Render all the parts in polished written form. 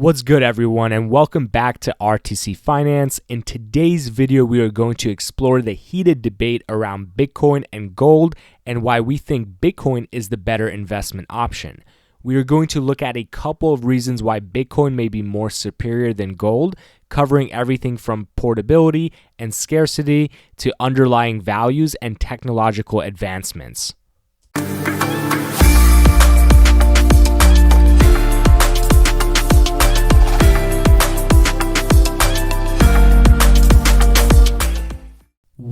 What's good, everyone, and welcome back to RTC Finance. In today's video, we are going to explore the heated debate around Bitcoin and gold and why we think Bitcoin is the better investment option. We are going to look at a couple of reasons why Bitcoin may be more superior than gold, covering everything from portability and scarcity to underlying values and technological advancements.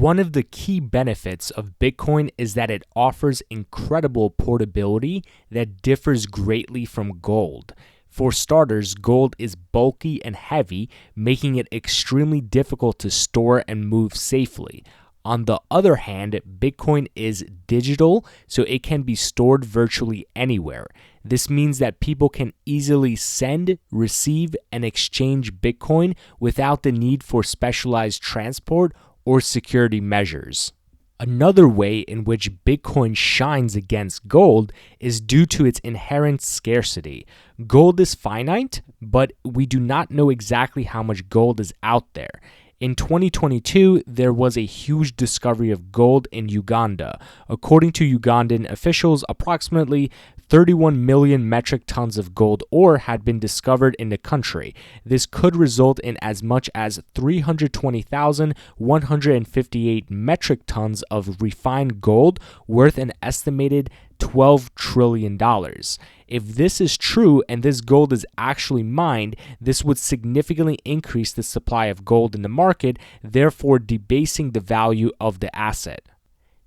One of the key benefits of Bitcoin is that it offers incredible portability that differs greatly from gold. For starters, gold is bulky and heavy, making it extremely difficult to store and move safely. On the other hand, Bitcoin is digital, so it can be stored virtually anywhere. This means that people can easily send, receive, and exchange Bitcoin without the need for specialized transport or security measures. Another way in which Bitcoin shines against gold is due to its inherent scarcity. Gold is finite, but we do not know exactly how much gold is out there. In 2022, there was a huge discovery of gold in Uganda. According to Ugandan officials, approximately 31 million metric tons of gold ore had been discovered in the country. This could result in as much as 320,158 metric tons of refined gold worth an estimated $12 trillion. If this is true and this gold is actually mined, this would significantly increase the supply of gold in the market, therefore debasing the value of the asset.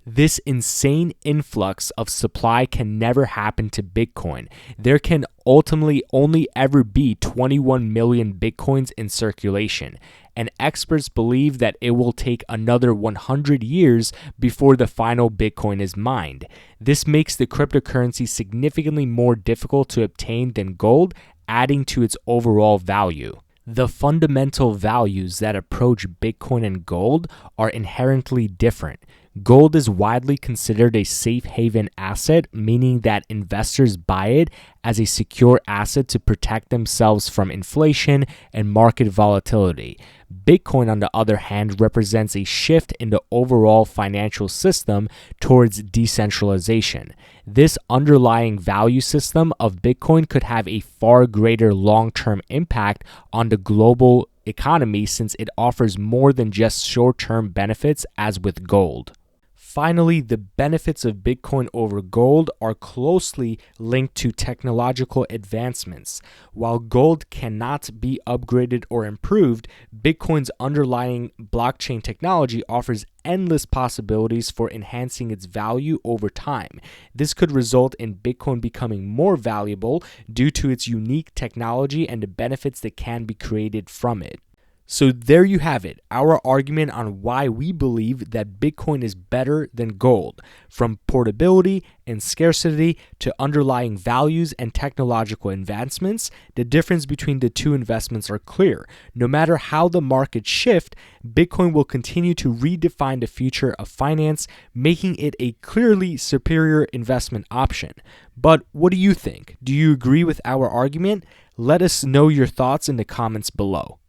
This insane influx of supply can never happen to Bitcoin. There can ultimately only ever be 21 million Bitcoins in circulation, and experts believe that it will take another 100 years before the final Bitcoin is mined. This makes the cryptocurrency significantly more difficult to obtain than gold, adding to its overall value. The fundamental values that approach Bitcoin and gold are inherently different. Gold is widely considered a safe haven asset, meaning that investors buy it as a secure asset to protect themselves from inflation and market volatility. Bitcoin, on the other hand, represents a shift in the overall financial system towards decentralization. This underlying value system of Bitcoin could have a far greater long-term impact on the global economy since it offers more than just short-term benefits as with gold. Finally, the benefits of Bitcoin over gold are closely linked to technological advancements. While gold cannot be upgraded or improved, Bitcoin's underlying blockchain technology offers endless possibilities for enhancing its value over time. This could result in Bitcoin becoming more valuable due to its unique technology and the benefits that can be created from it. So there you have it, our argument on why we believe that Bitcoin is better than gold. From portability and scarcity to underlying values and technological advancements, the difference between the two investments are clear. No matter how the markets shift, Bitcoin will continue to redefine the future of finance, making it a clearly superior investment option. But what do you think? Do you agree with our argument? Let us know your thoughts in the comments below.